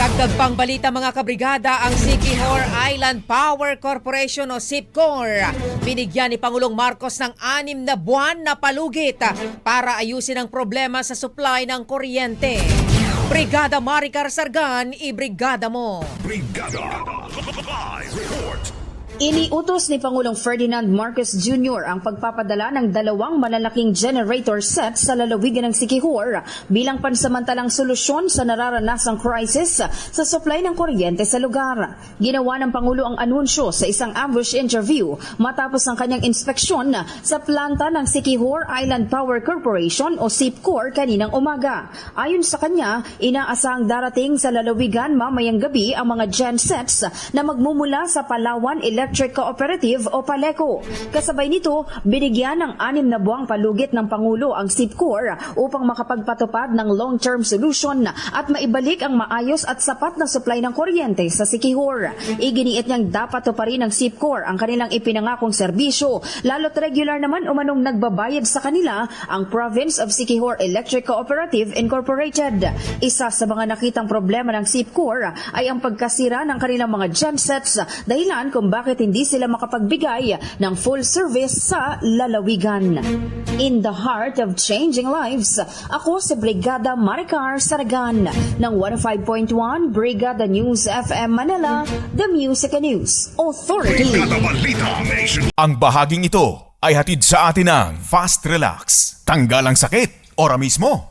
Dagdag pang balita mga kabrigada, ang Siquijor Island Power Corporation o SIPCOR binigyan ni Pangulong Marcos ng 6 na buwan na palugit para ayusin ang problema sa supply ng kuryente. Brigada Maricar Sargan, ibrigada mo. Brigada Live Report. Iniutos ni Pangulong Ferdinand Marcos Jr. ang pagpapadala ng 2 malalaking generator sets sa lalawigan ng Siquijor bilang pansamantalang solusyon sa nararanasang crisis sa supply ng kuryente sa lugar. Ginawa ng Pangulo ang anunsyo sa isang ambush interview matapos ang kanyang inspeksyon sa planta ng Siquijor Island Power Corporation o SIPCOR kaninang umaga. Ayon sa kanya, inaasahang darating sa lalawigan mamayang gabi ang mga gensets na magmumula sa Palawan Electric Cooperative o PALECO. Kasabay nito, binigyan ng 6 na buwang palugit ng Pangulo ang SIPCOR upang makapagpatupad ng long-term solution at maibalik ang maayos at sapat na supply ng kuryente sa Siquijor. Iginiit niyang dapat tuparin ng SIPCOR ang kanilang ipinangakong serbisyo, lalo't regular naman umanong nagbabayad sa kanila ang Province of Siquijor Electric Cooperative Incorporated. Isa sa mga nakitang problema ng SIPCOR ay ang pagkasira ng kanilang mga gensets, dahilan kung bakit hindi sila makapagbigay ng full service sa lalawigan. In the heart of changing lives, ako si Brigada Maricar Saragan ng 105.1 Brigada News FM Manila, The Music and News Authority. Brigada Balita Nation. Ang bahaging ito ay hatid sa atin ng Fast Relax. Tanggal ang sakit, ora mismo.